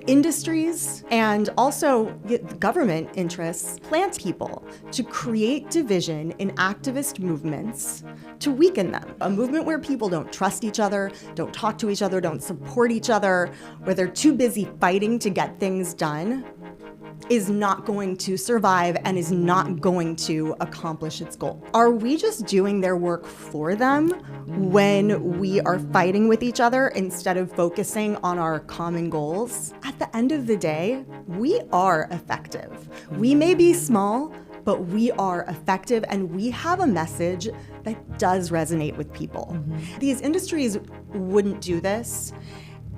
Industries and also government interests plant people to create division in activist movements to weaken them. A movement where people don't trust each other, don't talk to each other, don't support each other, where they're too busy fighting to get things done, is not going to survive and is not going to accomplish its goal. Are we just doing their work for them when we are fighting with each other instead of focusing on our common goals? At the end of the day, we are effective. We may be small, but we are effective and we have a message that does resonate with people. These industries wouldn't do this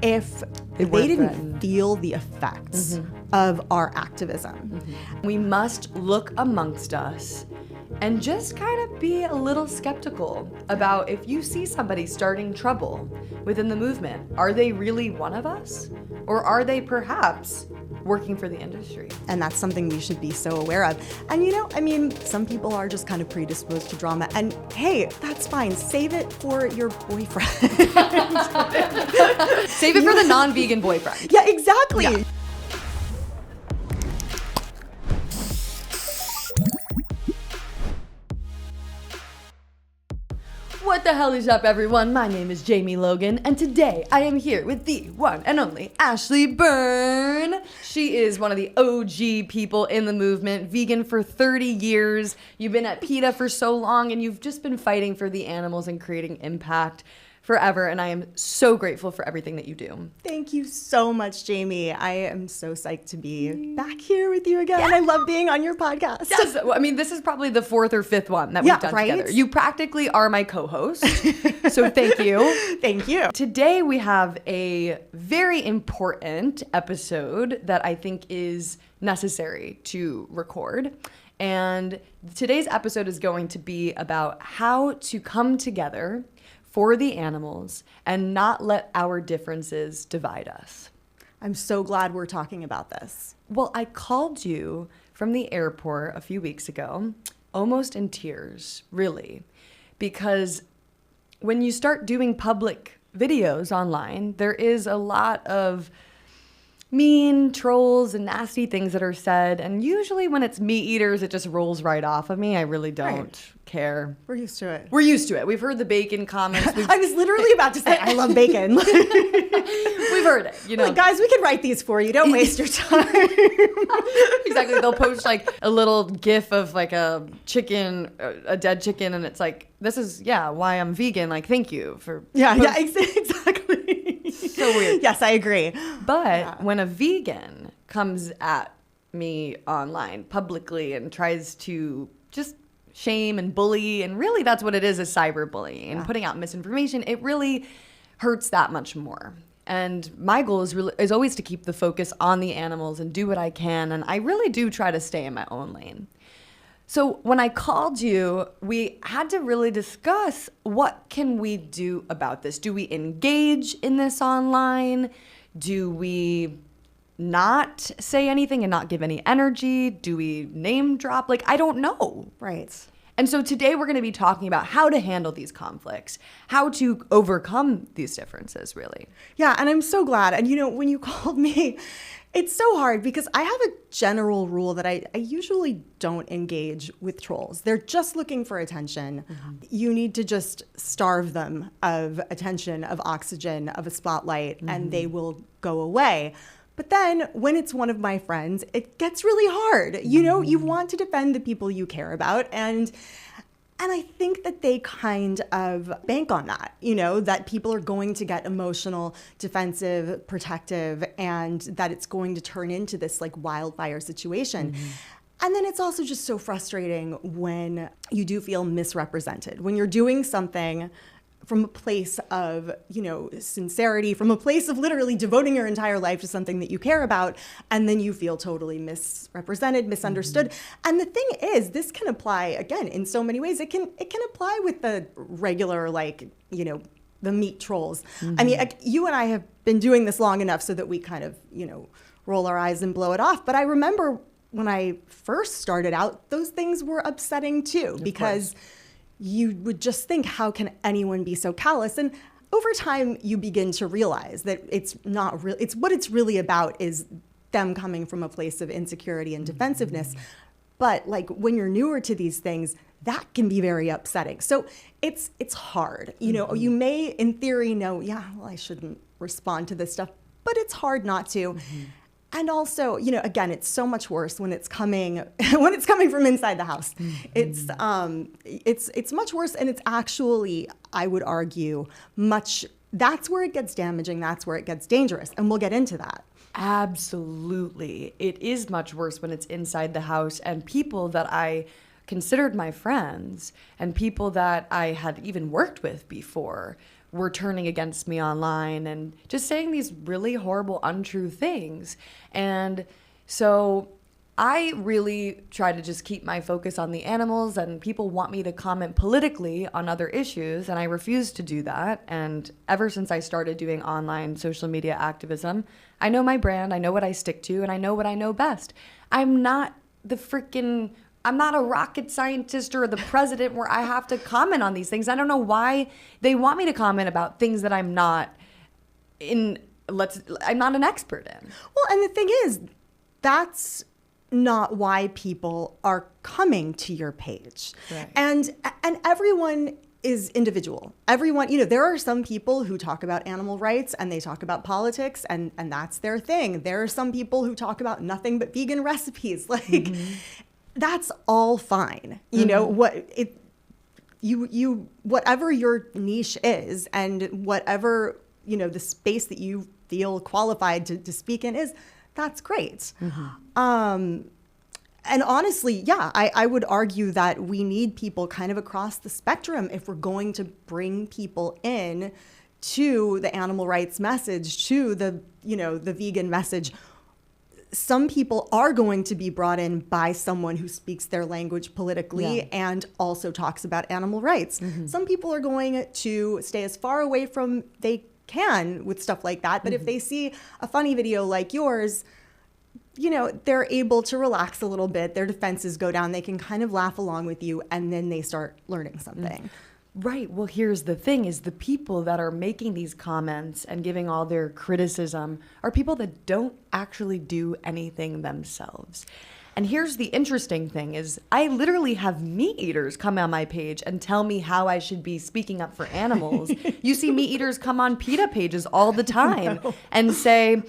if they didn't feel the effects of our activism. We must look amongst us and just kind of be a little skeptical about if you see somebody starting trouble within the movement, are they really one of us? Or are they perhaps working for the industry? And that's something we should be so aware of. And some people are just kind of predisposed to drama. And hey, that's fine. Save it for your boyfriend. Save it for the non-vegan boyfriend. Yeah, exactly. Yeah. What the hell is up, everyone? My name is Jamie Logan, and today I am here with the one and only Ashley Byrne. She is one of the OG people in the movement, vegan for 30 years. You've been at PETA for so long, and you've just been fighting for the animals and creating impact forever, and I am so grateful for everything that you do. Thank you so much, Jamie. I am so psyched to be back here with you again. Yeah. I love being on your podcast. Yes. I mean, this is probably the fourth or fifth one that we've done together. You practically are my co-host, so thank you. Thank you. Today we have a very important episode that I think is necessary to record. And today's episode is going to be about how to come together for the animals and not let our differences divide us. I'm so glad we're talking about this. Well, I called you from the airport a few weeks ago, almost in tears, really, because when you start doing public videos online, there is a lot of mean trolls and nasty things that are said. And usually when it's meat eaters, it just rolls right off of me. I really don't care. We're used to it. We're used to it. We've heard the bacon comments. I was literally about to say, I love bacon. We've heard it, you know. Like, guys, we can write these for you. Don't waste your time. Exactly. They'll post like a little gif of like a chicken, a dead chicken. And it's like, this is, why I'm vegan. Like, thank you for. Yeah, exactly. So weird. Yes, I agree. But when a vegan comes at me online publicly and tries to just shame and bully, and really that's what it is cyberbullying and putting out misinformation, it really hurts that much more. And my goal is always to keep the focus on the animals and do what I can, and I really do try to stay in my own lane. So when I called you, we had to really discuss what can we do about this. Do we engage in this online? Do we not say anything and not give any energy? Do we name drop? Like, I don't know. Right. And so today we're going to be talking about how to handle these conflicts, how to overcome these differences, really. Yeah, and I'm so glad. And when you called me, it's so hard because I have a general rule that I usually don't engage with trolls. They're just looking for attention. You need to just starve them of attention, of oxygen, of a spotlight, and they will go away. But then when it's one of my friends, it gets really hard. You want to defend the people you care about. And I think that they kind of bank on that, that people are going to get emotional, defensive, protective, and that it's going to turn into this like wildfire situation. And then it's also just so frustrating when you do feel misrepresented, when you're doing something from a place of, sincerity, from a place of literally devoting your entire life to something that you care about, and then you feel totally misrepresented, misunderstood. And the thing is, this can apply, again, in so many ways. It can apply with the regular, the meat trolls. I mean, you and I have been doing this long enough so that we kind of, roll our eyes and blow it off. But I remember when I first started out, those things were upsetting too, because you would just think, how can anyone be so callous? And over time, you begin to realize that it's not real. It's what it's really about is them coming from a place of insecurity and defensiveness. But like when you're newer to these things, that can be very upsetting. So it's hard. You know, you may in theory know, yeah, well, I shouldn't respond to this stuff, but it's hard not to. And also, you know, again, it's so much worse when it's coming from inside the house. It's much worse, and it's actually, I would argue, that's where it gets damaging, that's where it gets dangerous, and we'll get into that. Absolutely. It is much worse when it's inside the house, and people that I considered my friends and people that I had even worked with before were turning against me online and just saying these really horrible, untrue things. And so I really try to just keep my focus on the animals, and people want me to comment politically on other issues, and I refuse to do that. And ever since I started doing online social media activism, I know my brand, I know what I stick to, and I know what I know best. I'm not a rocket scientist or the president where I have to comment on these things. I don't know why they want me to comment about things that I'm not an expert in. Well, and the thing is, that's not why people are coming to your page. Right. And everyone is individual. Everyone, you know, there are some people who talk about animal rights and they talk about politics and that's their thing. There are some people who talk about nothing but vegan recipes. Like, that's all fine. You know, whatever your niche is and whatever, you know, the space that you feel qualified to speak in is, that's great. And honestly, yeah, I would argue that we need people kind of across the spectrum if we're going to bring people in to the animal rights message, to the, you know, the vegan message. Some people are going to be brought in by someone who speaks their language politically and also talks about animal rights. Some people are going to stay as far away from they can with stuff like that. But if they see a funny video like yours, you know, they're able to relax a little bit. Their defenses go down. They can kind of laugh along with you, and then they start learning something. Right. Well, here's the thing is the people that are making these comments and giving all their criticism are people that don't actually do anything themselves. And here's the interesting thing is I literally have meat eaters come on my page and tell me how I should be speaking up for animals. You see meat eaters come on PETA pages all the time and say,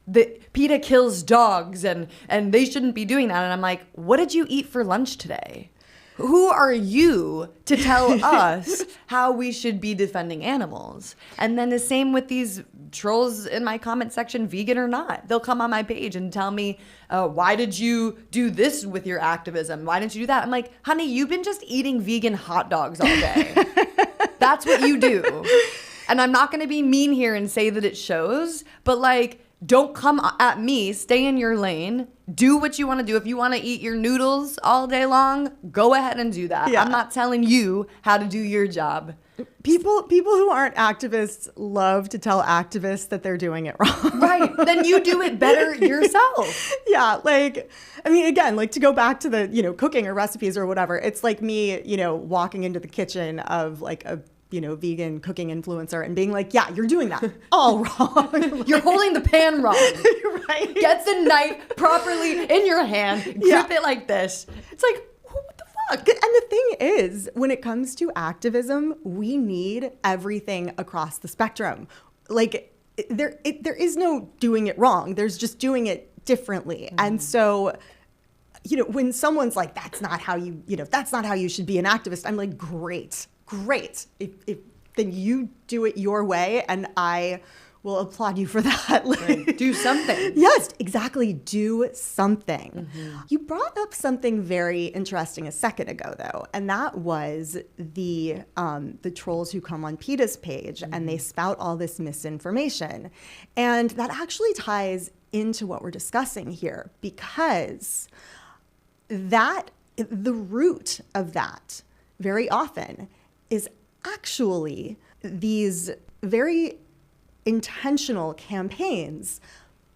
the PETA kills dogs and they shouldn't be doing that. And I'm like, what did you eat for lunch today? Who are you to tell us how we should be defending animals? And then the same with these trolls in my comment section, vegan or not. They'll come on my page and tell me, why did you do this with your activism? Why didn't you do that? I'm like, honey, you've been just eating vegan hot dogs all day. That's what you do. And I'm not going to be mean here and say that it shows, but like, don't come at me. Stay in your lane. Do what you want to do. If you want to eat your noodles all day long, go ahead and do that. Yeah. I'm not telling you how to do your job. People who aren't activists love to tell activists that they're doing it wrong. Right. Then you do it better yourself. Yeah. Like, I mean, again, like to go back to the, you know, cooking or recipes or whatever, it's like me, you know, walking into the kitchen of like a, you know, vegan cooking influencer and being like, yeah, you're doing that all wrong. You're holding the pan wrong. Right. Get the knife properly in your hand, grip it like this. It's like, what the fuck? And the thing is, when it comes to activism, we need everything across the spectrum. Like there is no doing it wrong. There's just doing it differently. And so, you know, when someone's like, that's not how you should be an activist, I'm like, great. If then you do it your way, and I will applaud you for that. Right. Do something. Yes, exactly. Do something. You brought up something very interesting a second ago, though, and that was the trolls who come on PETA's page and they spout all this misinformation, and that actually ties into what we're discussing here, because the root of that very often is actually these very intentional campaigns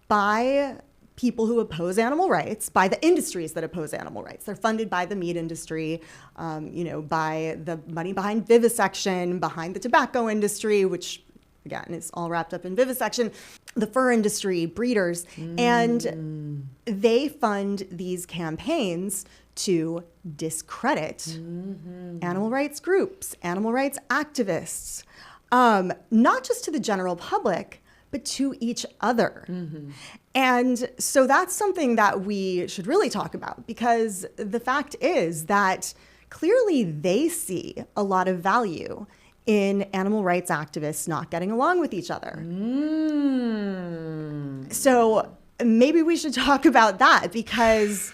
by people who oppose animal rights, by the industries that oppose animal rights. They're funded by the meat industry, you know, by the money behind vivisection, behind the tobacco industry, which again, it's all wrapped up in vivisection, the fur industry, breeders, and they fund these campaigns to discredit animal rights groups, animal rights activists, not just to the general public, but to each other. And so that's something that we should really talk about, because the fact is that clearly they see a lot of value in animal rights activists not getting along with each other. So maybe we should talk about that, because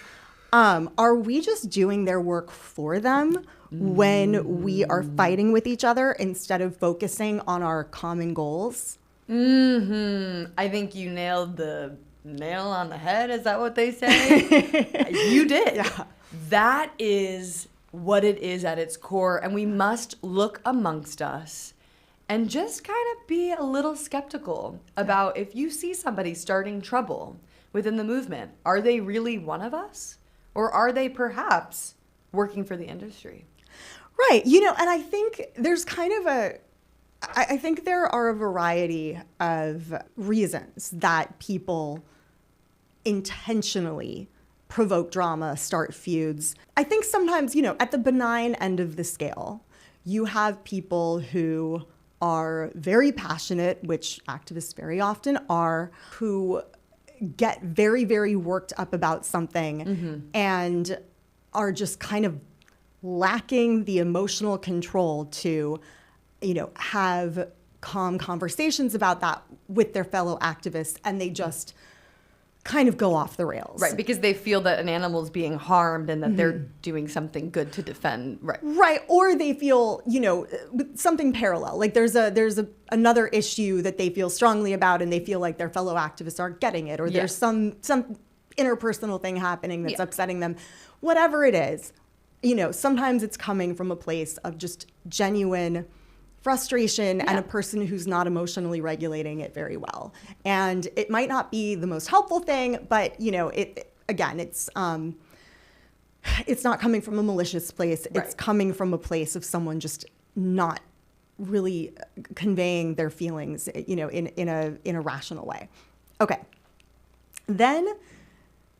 are we just doing their work for them when we are fighting with each other instead of focusing on our common goals? I think you nailed the nail on the head. Is that what they say? You did. Yeah. That is what it is at its core. And we must look amongst us and just kind of be a little skeptical about if you see somebody starting trouble within the movement, are they really one of us? Or are they perhaps working for the industry? Right. You know, and I think there's kind of I think there are a variety of reasons that people intentionally provoke drama, start feuds. I think sometimes, you know, at the benign end of the scale, you have people who are very passionate, which activists very often are, who get very, very worked up about something and are just kind of lacking the emotional control to, you know, have calm conversations about that with their fellow activists, and they just kind of go off the rails. Right, because they feel that an animal's being harmed and that they're doing something good to defend. Right, or they feel, you know, something parallel. Like there's another issue that they feel strongly about, and they feel like their fellow activists aren't getting it, or there's some interpersonal thing happening that's upsetting them. Whatever it is, you know, sometimes it's coming from a place of just genuine frustration and a person who's not emotionally regulating it very well. And it might not be the most helpful thing, but, you know, it's not coming from a malicious place. Right. It's coming from a place of someone just not really conveying their feelings, you know, in a rational way. Okay. Then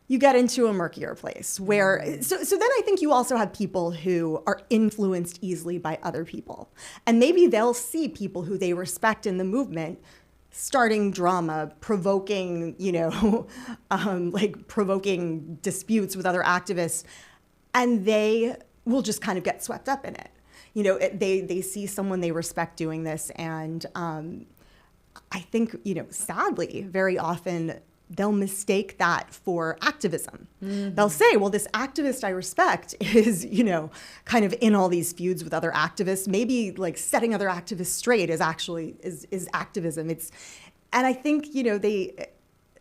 you get into a murkier place where, so then I think you also have people who are influenced easily by other people. And maybe they'll see people who they respect in the movement starting drama, provoking, you know, like provoking disputes with other activists, and they will just kind of get swept up in it. You know, they see someone they respect doing this, and I think, you know, sadly, very often they'll mistake that for activism. They'll say, well, this activist I respect is, you know, kind of in all these feuds with other activists. Maybe like setting other activists straight is actually is activism. And I think, you know,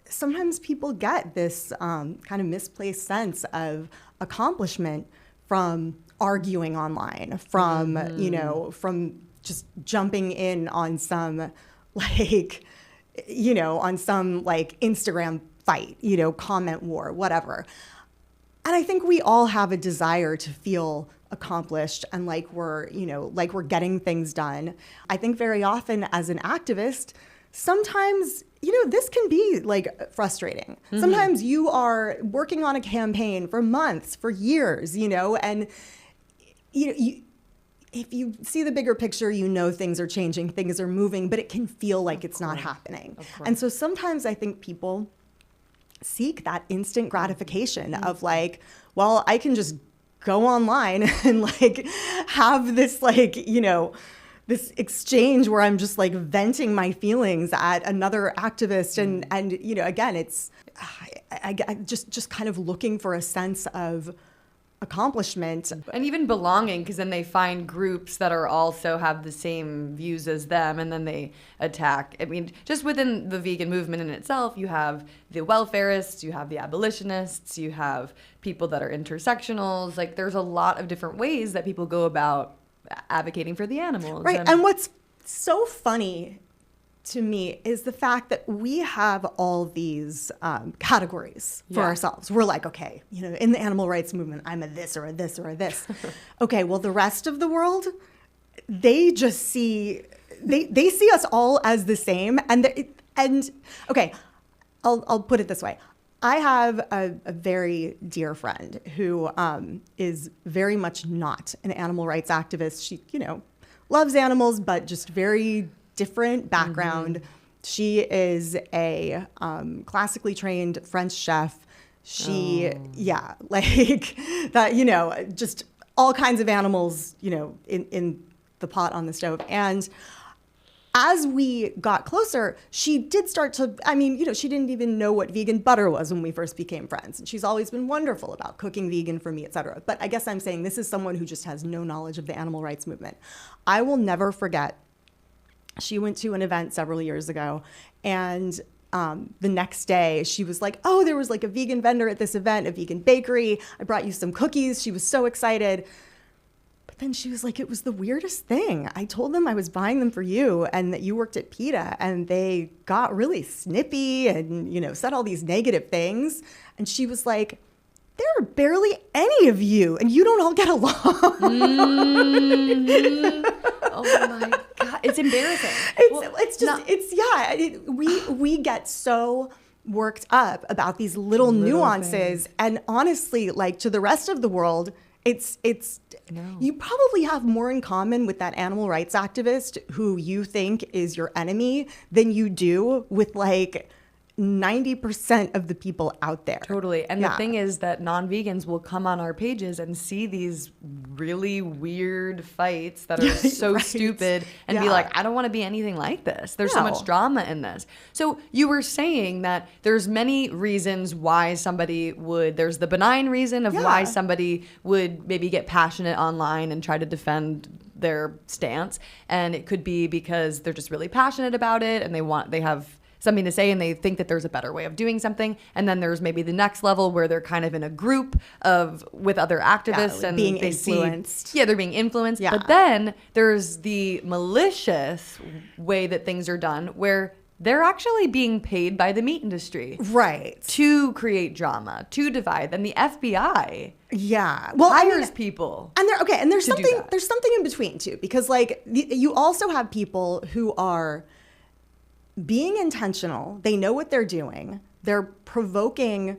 sometimes people get this kind of misplaced sense of accomplishment from arguing online, from, you know, from just jumping in on some like, you know, on some like Instagram fight, you know, comment war, whatever. And I think we all have a desire to feel accomplished and like we're, you know, like we're getting things done. I think very often as an activist, sometimes, you know, this can be like frustrating. Sometimes you are working on a campaign for months, for years, you know, and you know, if you see the bigger picture, you know things are changing, things are moving, but it can feel like it's not happening. And so sometimes I think people seek that instant gratification of like, well, I can just go online and like have this like, you know, this exchange where I'm just like venting my feelings at another activist. And you know, again, it's I just kind of looking for a sense of accomplishment and even belonging, because then they find groups that are also have the same views as them, and then they attack. I mean, just within the vegan movement in itself, you have the welfarists, you have the abolitionists, you have people that are intersectionals. Like there's a lot of different ways that people go about advocating for the animals. Right. And what's so funny to me is the fact that we have all these categories for ourselves. We're like, okay, you know, in the animal rights movement, I'm a this or a this or a this. Okay, well, the rest of the world, they just see they see us all as the same. And okay, I'll put it this way. I have a very dear friend who is very much not an animal rights activist. She, loves animals, but just very different background. She is a classically trained French chef. She, like that, just all kinds of animals, in the pot on the stove. And as we got closer, she did start to, she didn't even know what vegan butter was when we first became friends. And she's always been wonderful about cooking vegan for me, et cetera. But I guess I'm saying this is someone who just has no knowledge of the animal rights movement. I will never forget, she went to an event several years ago, and the next day she was like, oh, there was like a vegan vendor at this event, a vegan bakery. I brought you some cookies. She was so excited. But then she was like, it was the weirdest thing. I told them I was buying them for you and that you worked at PETA, and they got really snippy and, said all these negative things. And she was like, there are barely any of you and you don't all get along. Oh my God. It's embarrassing. We get so worked up about these little nuances. Things. And honestly, like, to the rest of the world, you probably have more in common with that animal rights activist who you think is your enemy than you do with like 90% of the people out there. Totally. And the thing is that non-vegans will come on our pages and see these really weird fights that are so stupid and be like, I don't want to be anything like this. There's so much drama in this. So you were saying that there's many reasons why somebody would, there's the benign reason of why somebody would maybe get passionate online and try to defend their stance. And it could be because they're just really passionate about it and they have something to say and they think that there's a better way of doing something. And then there's maybe the next level where they're kind of in a group with other activists and being influenced. They're being influenced. Yeah. But then there's the malicious way that things are done where they're actually being paid by the meat industry. Right. To create drama, to divide. Then the FBI hires people. And there's something in between too, because like you also have people who are being intentional. They know what they're doing. They're provoking,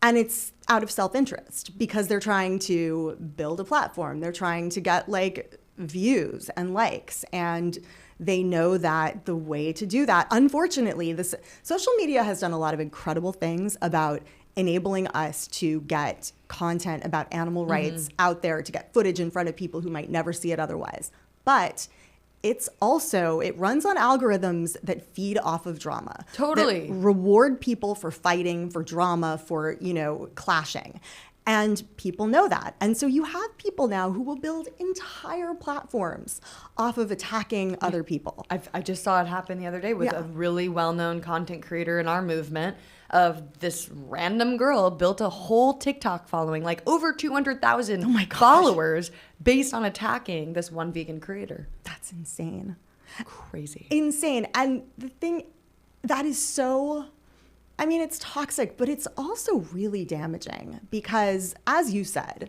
and it's out of self-interest because they're trying to build a platform. They're trying to get like views and likes, and they know that the way to do that, unfortunately, this social media has done a lot of incredible things about enabling us to get content about animal rights out there, to get footage in front of people who might never see it otherwise. But it runs on algorithms that feed off of drama. Totally. That reward people for fighting, for drama, for, clashing. And people know that. And so you have people now who will build entire platforms off of attacking other people. I just saw it happen the other day with a really well-known content creator in our movement of this random girl built a whole TikTok following, like over 200,000 followers based on attacking this one vegan creator. That's insane. Crazy. Insane. And the thing that is so... it's toxic, but it's also really damaging because, as you said,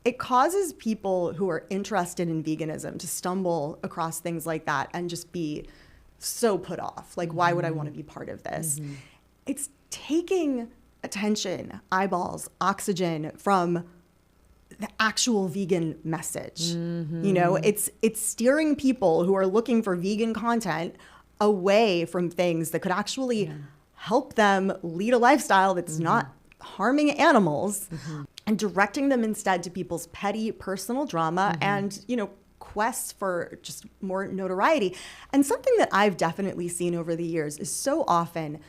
it causes people who are interested in veganism to stumble across things like that and just be so put off. Like, why would I want to be part of this? It's taking attention, eyeballs, oxygen from the actual vegan message. It's steering people who are looking for vegan content away from things that could actually... help them lead a lifestyle that's not harming animals, and directing them instead to people's petty personal drama and, quests for just more notoriety. And something that I've definitely seen over the years is so often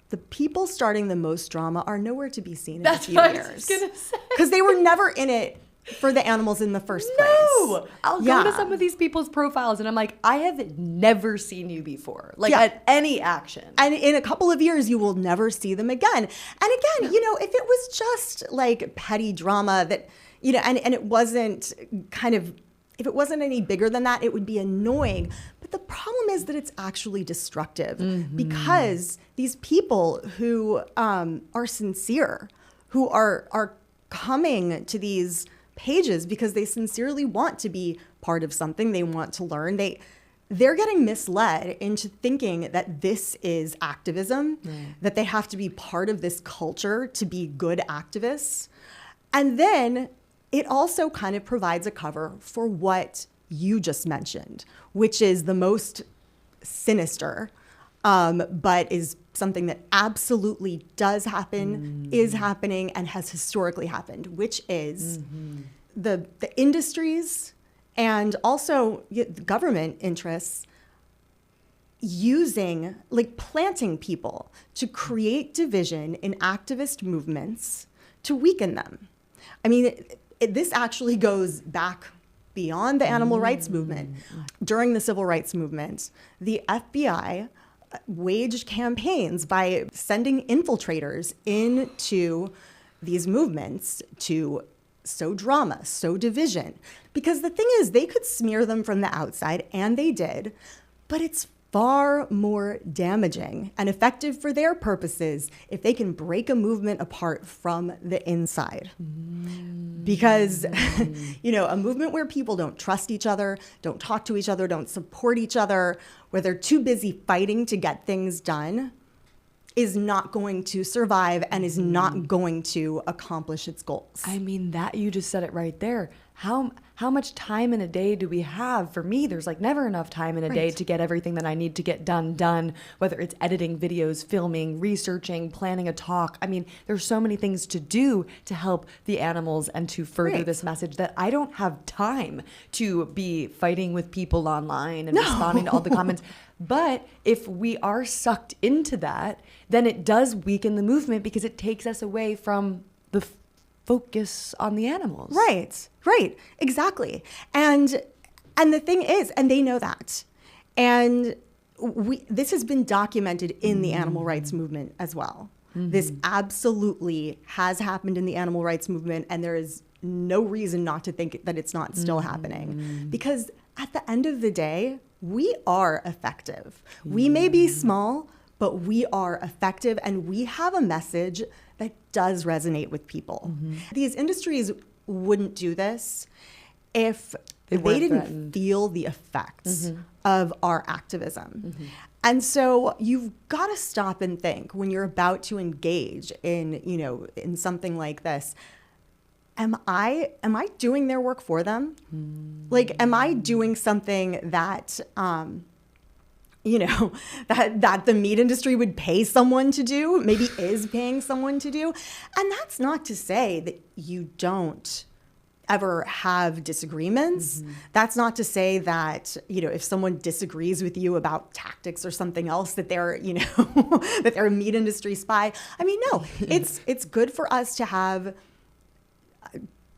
the people starting the most drama are nowhere to be seen in a few years. That's what I was going to say. Because they were never in it for the animals in the first place. No! I'll go to some of these people's profiles and I'm like, I have never seen you before. Like at any action. And in a couple of years, you will never see them again. And again, if it was just like petty drama that, and it wasn't if it wasn't any bigger than that, it would be annoying. But the problem is that it's actually destructive because these people who are sincere, who are coming to these pages because they sincerely want to be part of something, they want to learn, they're getting misled into thinking that this is activism, that they have to be part of this culture to be good activists. And then it also kind of provides a cover for what you just mentioned, which is the most sinister, but is something that absolutely does happen, is happening, and has historically happened, which is the industries and also the government interests using, like, planting people to create division in activist movements to weaken them. I mean, this actually goes back beyond the animal rights movement. During the civil rights movement, the FBI waged campaigns by sending infiltrators into these movements to sow drama, sow division. Because the thing is, they could smear them from the outside, and they did, but it's far more damaging and effective for their purposes if they can break a movement apart from the inside. Because, a movement where people don't trust each other, don't talk to each other, don't support each other, where they're too busy fighting to get things done, is not going to survive and is not going to accomplish its goals. I mean, that you just said it right there. How much time in a day do we have? For me, there's like never enough time in a day to get everything that I need to get done, whether it's editing videos, filming, researching, planning a talk. I mean, there's so many things to do to help the animals and to further this message that I don't have time to be fighting with people online and responding to all the comments. But if we are sucked into that, then it does weaken the movement because it takes us away from the focus on the animals. Right, exactly. And the thing is, and they know that. And this has been documented in the animal rights movement as well. This absolutely has happened in the animal rights movement, and there is no reason not to think that it's not still happening. Because at the end of the day, we are effective. We may be small, but we are effective, and we have a message that does resonate with people. These industries wouldn't do this if they didn't threatened. feel the effects of our activism. And so you've got to stop and think when you're about to engage in, in something like this. Am I doing their work for them? Like, am I doing something that, that the meat industry would pay someone to do, maybe is paying someone to do? And that's not to say that you don't ever have disagreements. That's not to say that, if someone disagrees with you about tactics or something else, that they're, that they're a meat industry spy. I mean, no, it's good for us to have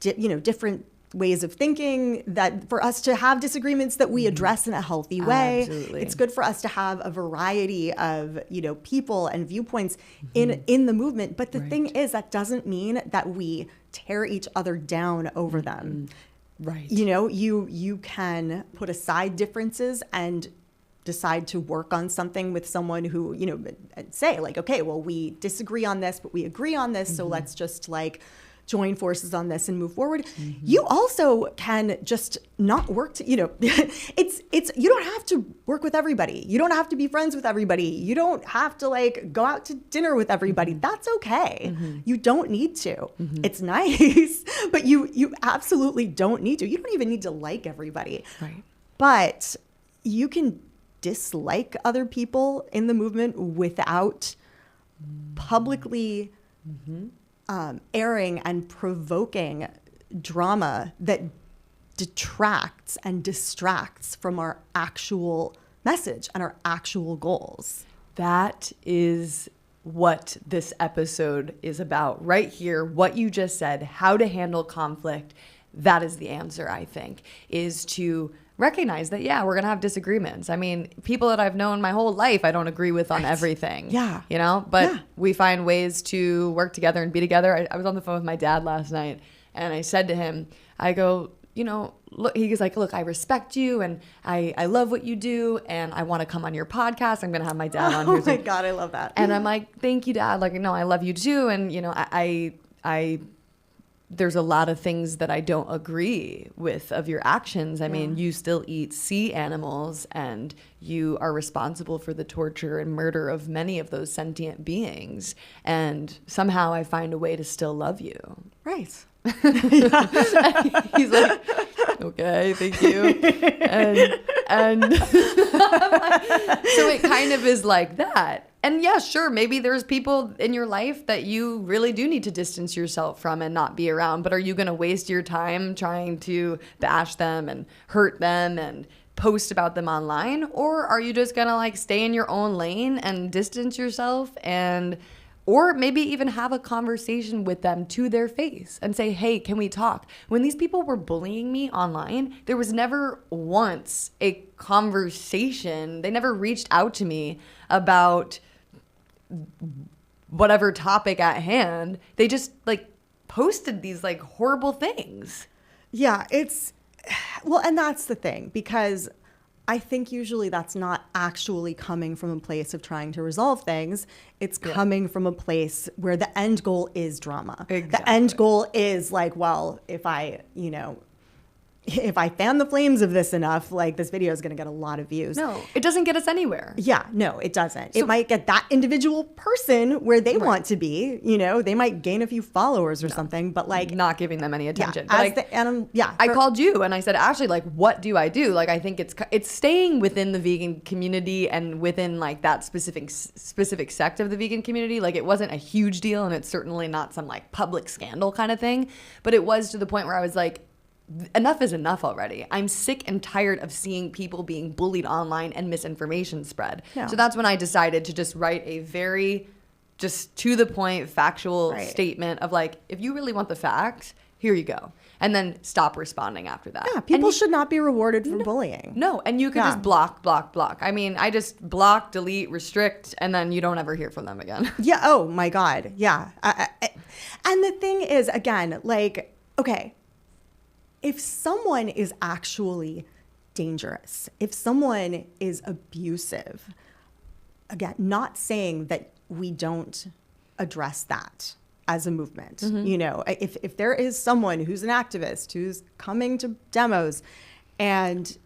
different ways of thinking, that for us to have disagreements that we address in a healthy way. Absolutely. It's good for us to have a variety of, people and viewpoints in the movement. But the thing is, that doesn't mean that we tear each other down over them. Right. You can put aside differences and decide to work on something with someone who, say like, okay, well, we disagree on this, but we agree on this. So let's just join forces on this and move forward. You also can just not work it's you don't have to work with everybody. You don't have to be friends with everybody. You don't have to go out to dinner with everybody. That's okay. You don't need to. It's nice, but you absolutely don't need to. You don't even need to like everybody. Right. But you can dislike other people in the movement without publicly airing and provoking drama that detracts and distracts from our actual message and our actual goals. That is what this episode is about right here. What you just said, how to handle conflict. That is the answer, I think, is to recognize that, we're going to have disagreements. I mean, people that I've known my whole life, I don't agree with on everything. Yeah. But we find ways to work together and be together. I was on the phone with my dad last night, and I said to him, I go, look, he was like, look, I respect you, and I love what you do, and I want to come on your podcast. I'm going to have my dad on here. Oh my God, I love that. And I'm like, thank you, Dad. I love you too. And, I there's a lot of things that I don't agree with of your actions. I mean, you still eat sea animals, and you are responsible for the torture and murder of many of those sentient beings. And somehow I find a way to still love you. Right. He's like, okay, thank you. And so it kind of is like that. And yeah, sure, maybe there's people in your life that you really do need to distance yourself from and not be around. But are you going to waste your time trying to bash them and hurt them and post about them online? Or are you just going to like stay in your own lane and distance yourself, and or maybe even have a conversation with them to their face and say, hey, can we talk? When these people were bullying me online, there was never once a conversation. They never reached out to me about whatever topic at hand. They just like posted these like horrible things. Yeah, well, and that's the thing, because I think usually that's not actually coming from a place of trying to resolve things. It's coming from a place where the end goal is drama. Exactly. The end goal is like, well, if I fan the flames of this enough, like this video is going to get a lot of views. No, it doesn't get us anywhere. Yeah, no, it doesn't. So, it might get that individual person where they want to be, they might gain a few followers or something, but like not giving them any attention. Yeah, I called you and I said, Ashley, like, what do I do? Like, I think it's staying within the vegan community and within like that specific sect of the vegan community. Like, it wasn't a huge deal, and it's certainly not some like public scandal kind of thing, but it was to the point where I was like, enough is enough already. I'm sick and tired of seeing people being bullied online and misinformation spread. Yeah. So that's when I decided to just write a very just to the point factual statement of like, if you really want the facts, here you go. And then stop responding after that. Yeah, people should not be rewarded for bullying. No, and you could just block. I mean, I just block, delete, restrict, and then you don't ever hear from them again. Yeah, oh my God, yeah. And the thing is, again, like, okay, if someone is actually dangerous, if someone is abusive, again, not saying that we don't address that as a movement. Mm-hmm. If there is someone who's an activist who's coming to demos and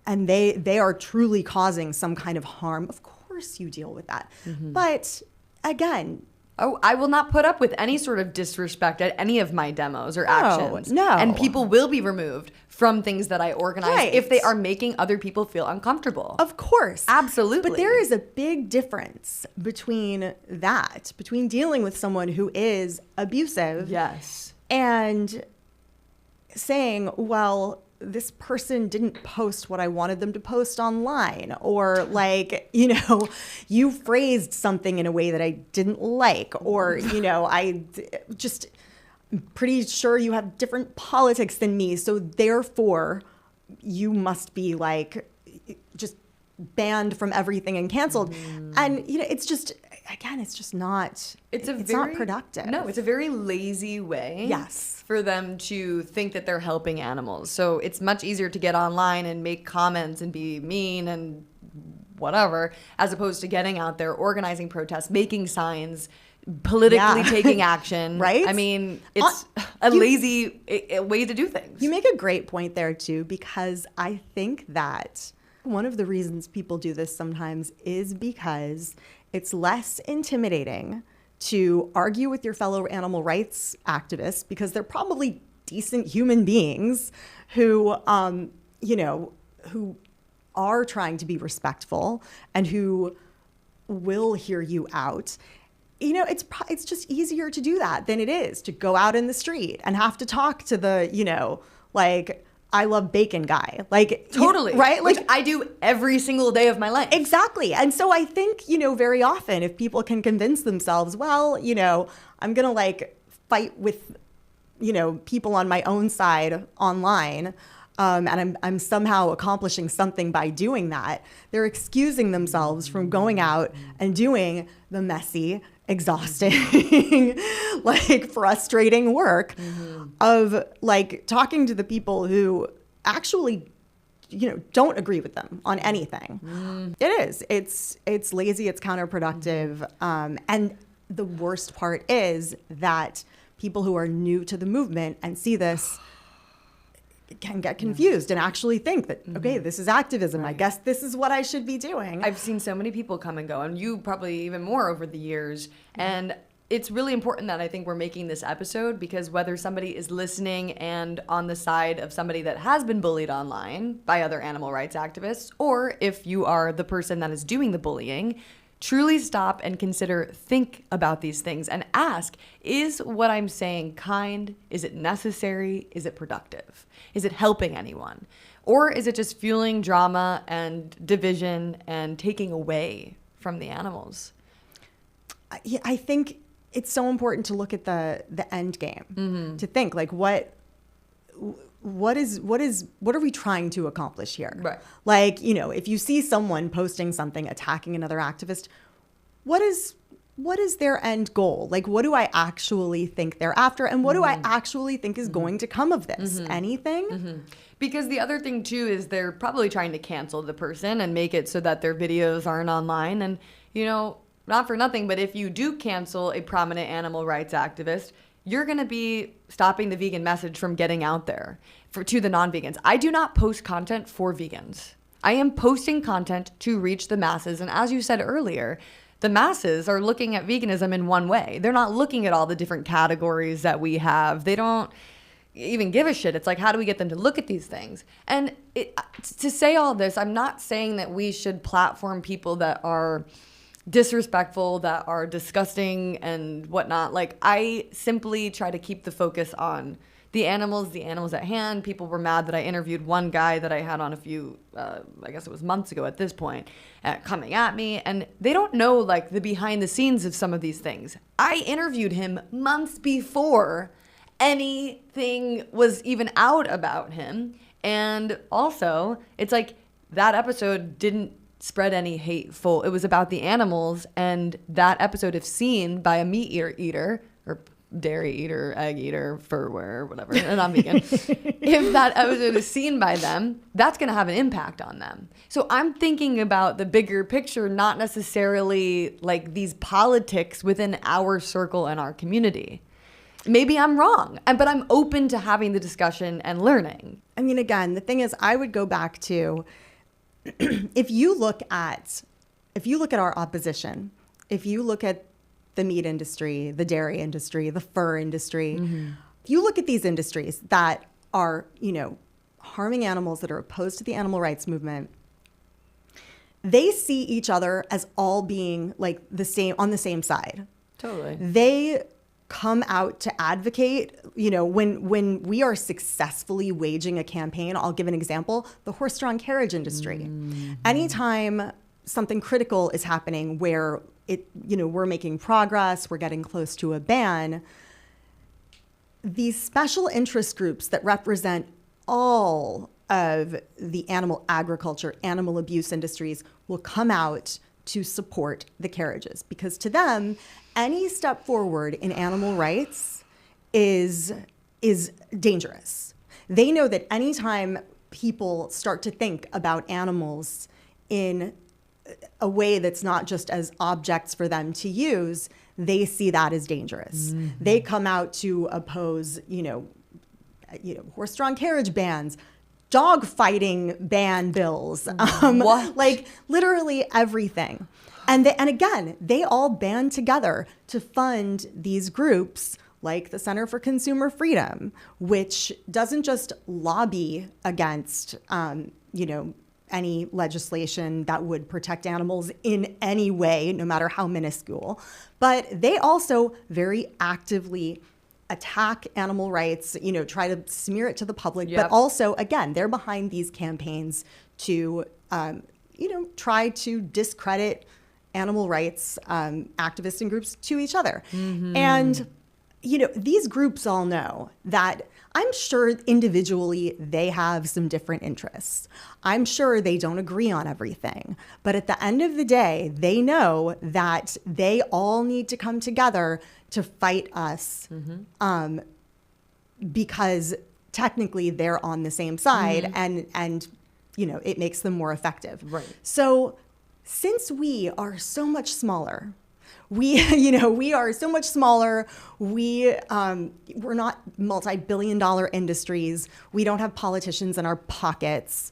they are truly causing some kind of harm, of course you deal with that. Mm-hmm. But again, I will not put up with any sort of disrespect at any of my demos or actions. No. And people will be removed from things that I organize if they are making other people feel uncomfortable. Of course. Absolutely. But there is a big difference between dealing with someone who is abusive. Yes. And saying, well, this person didn't post what I wanted them to post online, or like, you phrased something in a way that I didn't like, or, I'm pretty sure you have different politics than me. So therefore you must be like just banned from everything and canceled. And, it's just, again, it's just not, it's not productive. No, it's a very lazy way. Yes. For them to think that they're helping animals. So it's much easier to get online and make comments and be mean and whatever, as opposed to getting out there, organizing protests, making signs, politically taking action. Right? I mean, it's a lazy way to do things. You make a great point there too, because I think that one of the reasons people do this sometimes is because it's less intimidating to argue with your fellow animal rights activists, because they're probably decent human beings who, who are trying to be respectful and who will hear you out. It's just easier to do that than it is to go out in the street and have to talk to the, I love bacon guy. Like, totally. Right? Which I do every single day of my life. Exactly. And so I think, very often if people can convince themselves, well, I'm going to fight with, people on my own side online, and I'm somehow accomplishing something by doing that, they're excusing themselves from going out and doing the messy, exhausting, frustrating work of talking to the people who actually, don't agree with them on anything. It is. It's lazy. It's counterproductive. And the worst part is that people who are new to the movement and see this can get confused and actually think that, okay, this is activism. I guess this is what I should be doing. I've seen so many people come and go, and you probably even more over the years. And it's really important that I think we're making this episode, because whether somebody is listening and on the side of somebody that has been bullied online by other animal rights activists, or if you are the person that is doing the bullying, truly stop and think about these things and ask, is what I'm saying kind? Is it necessary? Is it productive? Is it helping anyone? Or is it just fueling drama and division and taking away from the animals? I think it's so important to look at the end game, to think like what are we trying to accomplish here? Right. Like, if you see someone posting something attacking another activist, what is their end goal? Like, what do I actually think they're after? And what do I actually think is going to come of this? Anything? Because the other thing too is they're probably trying to cancel the person and make it so that their videos aren't online. And, not for nothing, but if you do cancel a prominent animal rights activist, you're going to be stopping the vegan message from getting out there to the non-vegans. I do not post content for vegans. I am posting content to reach the masses. And as you said earlier, the masses are looking at veganism in one way. They're not looking at all the different categories that we have. They don't even give a shit. It's like, how do we get them to look at these things? And to say all this, I'm not saying that we should platform people that are disrespectful, that are disgusting and whatnot. Like, I simply try to keep the focus on the animals at hand. People were mad that I interviewed one guy that I had on a few, I guess it was months ago at this point, coming at me. And they don't know, like, the behind the scenes of some of these things. I interviewed him months before anything was even out about him. And also, it's like that episode didn't spread any hateful. It was about the animals, and that episode, if seen by a meat eater or dairy eater, egg eater, fur wearer, whatever, and I'm vegan, if that episode is seen by them, that's going to have an impact on them. So I'm thinking about the bigger picture, not necessarily like these politics within our circle and our community. Maybe I'm wrong, but I'm open to having the discussion and learning. I mean, again, the thing is, I would go back to, if you look at our opposition, if you look at the meat industry, the dairy industry, the fur industry, if you look at these industries that are, harming animals, that are opposed to the animal rights movement, they see each other as all being like the same, on the same side. Totally. They come out to advocate, when we are successfully waging a campaign. I'll give an example: the horse-drawn carriage industry. Anytime something critical is happening where we're making progress, we're getting close to a ban, these special interest groups that represent all of the animal agriculture, animal abuse industries will come out to support the carriages, because to them, any step forward in animal rights is dangerous. They know that anytime people start to think about animals in a way that's not just as objects for them to use, they see that as dangerous. They come out to oppose, horse-drawn carriage bans, dog fighting ban bills, like literally everything. And again, they all band together to fund these groups like the Center for Consumer Freedom, which doesn't just lobby against, any legislation that would protect animals in any way, no matter how minuscule, but they also very actively attack animal rights, try to smear it to the public. But also, again, they're behind these campaigns to, try to discredit animal rights activists and groups to each other. And, these groups all know that, I'm sure individually they have some different interests. I'm sure they don't agree on everything. But at the end of the day, they know that they all need to come together to fight us, because technically they're on the same side, and it makes them more effective. Right. So since we are so much smaller, We are so much smaller. We're not multi-billion-dollar industries. We don't have politicians in our pockets.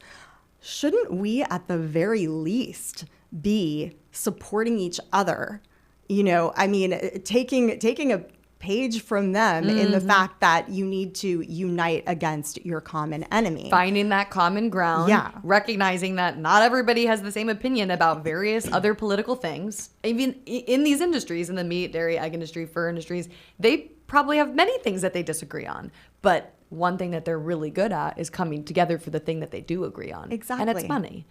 Shouldn't we, at the very least, be supporting each other? Taking a page from them in the fact that you need to unite against your common enemy. Finding that common ground. Yeah. Recognizing that not everybody has the same opinion about various other political things. Even in these industries, in the meat, dairy, egg industry, fur industries, they probably have many things that they disagree on. But one thing that they're really good at is coming together for the thing that they do agree on. Exactly. And it's money.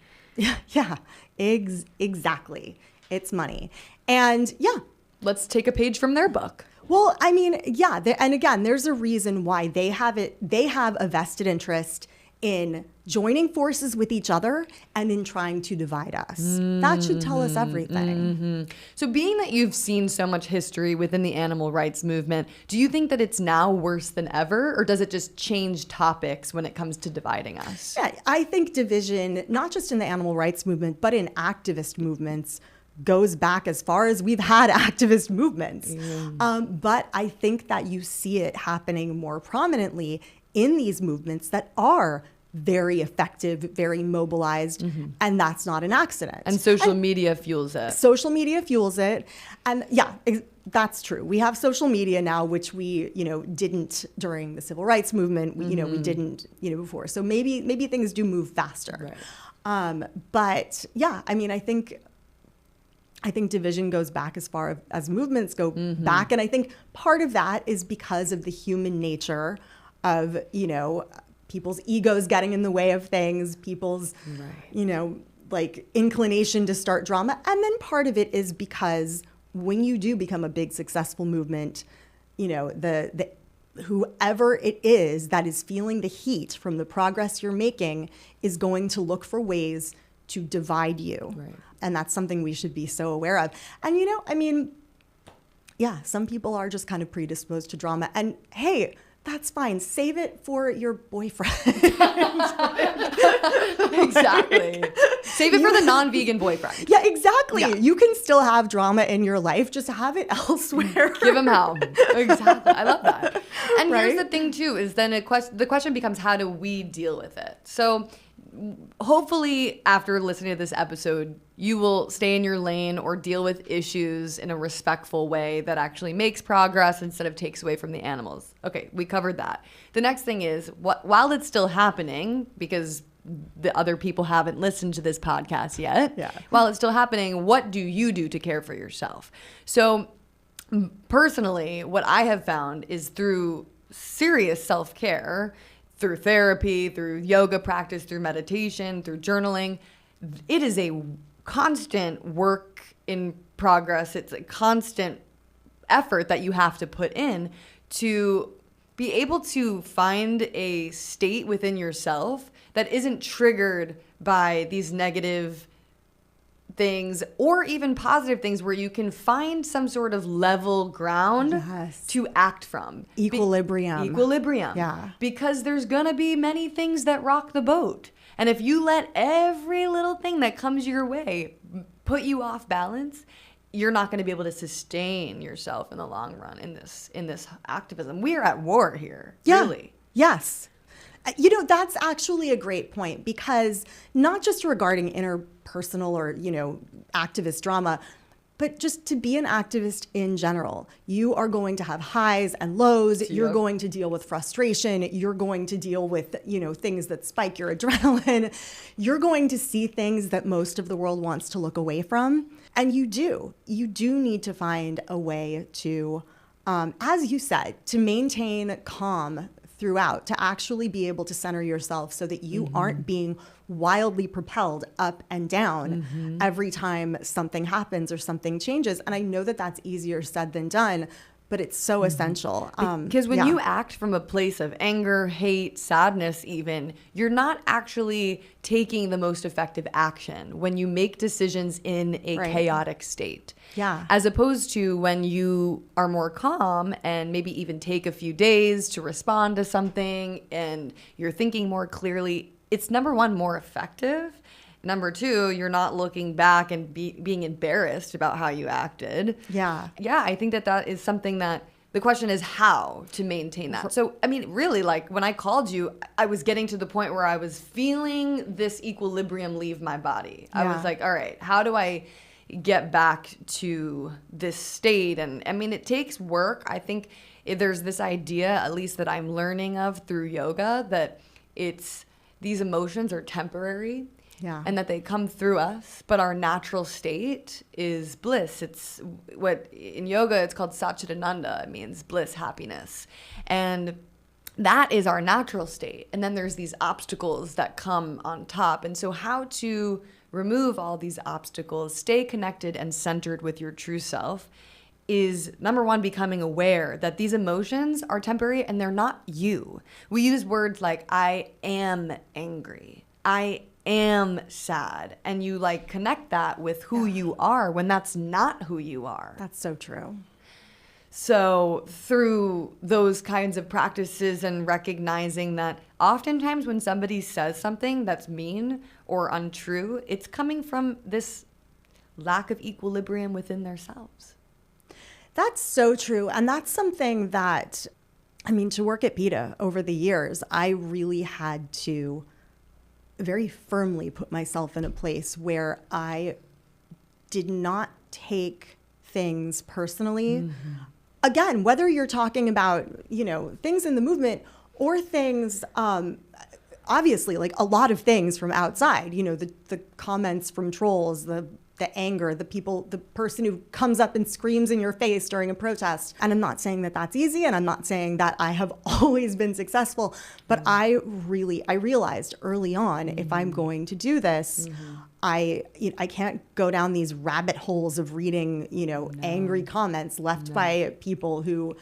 Yeah, exactly. It's money. And yeah. Let's take a page from their book. Well, and again, there's a reason why they have a vested interest in joining forces with each other and in trying to divide us. That should tell us everything. So being that you've seen so much history within the animal rights movement, do you think that it's now worse than ever, or does it just change topics when it comes to dividing us? Yeah, I think division, not just in the animal rights movement, but in activist movements, goes back as far as we've had activist movements. But I think that you see it happening more prominently in these movements that are very effective, very mobilized, and that's not an accident. And social media fuels it. Social media fuels it. And yeah, that's true. We have social media now, which we, didn't during the civil rights movement. We didn't, before. So maybe things do move faster. Right. But yeah, I think division goes back as far as movements go back. And I think part of that is because of the human nature of, people's egos getting in the way of things, people's, inclination to start drama. And then part of it is because when you do become a big successful movement, the whoever it is that is feeling the heat from the progress you're making is going to look for ways to divide you. Right. And that's something we should be so aware of. And, some people are just kind of predisposed to drama. And hey, that's fine. Save it for your boyfriend. Exactly. Save it for the non-vegan boyfriend. Yeah, exactly. Yeah. You can still have drama in your life. Just have it elsewhere. Give them hell. Exactly. I love that. And Right? here's the thing, too, is then the question becomes, how do we deal with it? So hopefully after listening to this episode, you will stay in your lane or deal with issues in a respectful way that actually makes progress instead of takes away from the animals. Okay, we covered that. The next thing is, while it's still happening, because the other people haven't listened to this podcast yet, while it's still happening, what do you do to care for yourself? So personally, what I have found is through serious self-care, through therapy, through yoga practice, through meditation, through journaling, it is a constant work in progress. It's a constant effort that you have to put in to be able to find a state within yourself that isn't triggered by these negative things or even positive things, where you can find some sort of level ground to act from. Equilibrium. Yeah. Because there's going to be many things that rock the boat. And if you let every little thing that comes your way put you off balance, you're not going to be able to sustain yourself in the long run in this activism. We are at war here. Yeah. Really. Yes. That's actually a great point, because not just regarding interpersonal or, activist drama, but just to be an activist in general, you are going to have highs and lows. Yep. You're going to deal with frustration. You're going to deal with, things that spike your adrenaline. You're going to see things that most of the world wants to look away from. And you do need to find a way to, as you said, to maintain calm throughout, to actually be able to center yourself so that you aren't being wildly propelled up and down every time something happens or something changes. And I know that that's easier said than done, but it's so essential. Because when you act from a place of anger, hate, sadness even, you're not actually taking the most effective action when you make decisions in a chaotic state. Yeah. As opposed to when you are more calm and maybe even take a few days to respond to something and you're thinking more clearly, it's number one, more effective. Number two, you're not looking back and being embarrassed about how you acted. Yeah. Yeah, I think that is something that the question is how to maintain that. So, I mean, really, like when I called you, I was getting to the point where I was feeling this equilibrium leave my body. I was like, all right, how do I get back to this state? And I mean, it takes work. I think there's this idea, at least that I'm learning of through yoga, that these emotions are temporary. Yeah. And that they come through us, but our natural state is bliss. It's what in yoga it's called Satchitananda. It means bliss, happiness. And that is our natural state. And then there's these obstacles that come on top. And so how to remove all these obstacles, stay connected and centered with your true self is, number one, becoming aware that these emotions are temporary and they're not you. We use words like, I am angry. I am sad, and you like connect that with who you are when that's not who you are. That's so true. So through those kinds of practices and recognizing that oftentimes when somebody says something that's mean or untrue, it's coming from this lack of equilibrium within themselves. That's so true. And that's something that, I mean, to work at PETA over the years, I really had to very firmly put myself in a place where I did not take things personally. Mm-hmm. Again, whether you're talking about, things in the movement or things, obviously, like a lot of things from outside, the comments from trolls, the anger, the person who comes up and screams in your face during a protest. And I'm not saying that that's easy, and I'm not saying that I have always been successful, but I realized early on, if I'm going to do this, I can't go down these rabbit holes of reading, angry comments left by people who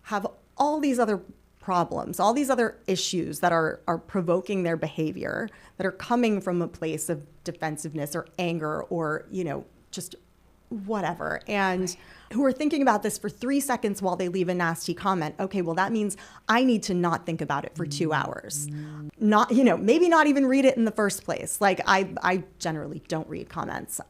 have all these other problems, all these other issues that are provoking their behavior, that are coming from a place of defensiveness or anger or, just whatever. And who are thinking about this for 3 seconds while they leave a nasty comment. Okay, well, that means I need to not think about it for 2 hours. Not, maybe not even read it in the first place. Like I generally don't read comments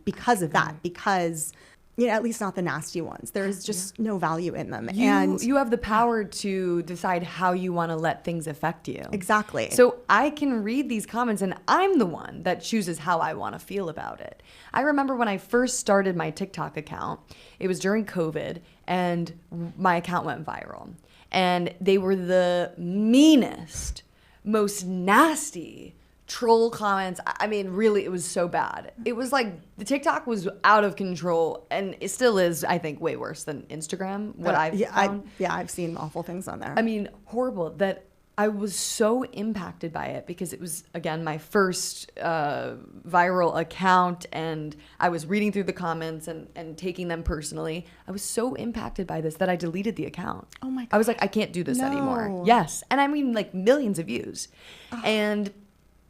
because of that, because at least not the nasty ones. There's just no value in them. And you have the power to decide how you want to let things affect you. Exactly. So I can read these comments and I'm the one that chooses how I want to feel about it. I remember when I first started my TikTok account, it was during COVID and my account went viral. And they were the meanest, most nasty troll comments. I mean, really, it was so bad. It was like the TikTok was out of control, and it still is, I think, way worse than Instagram, what I've found. I've seen awful things on there. I mean, horrible. That I was so impacted by it because it was, again, my first viral account, and I was reading through the comments and taking them personally. I was so impacted by this that I deleted the account. Oh my God. I was like, I can't do this anymore. Yes. And I mean, like millions of views. And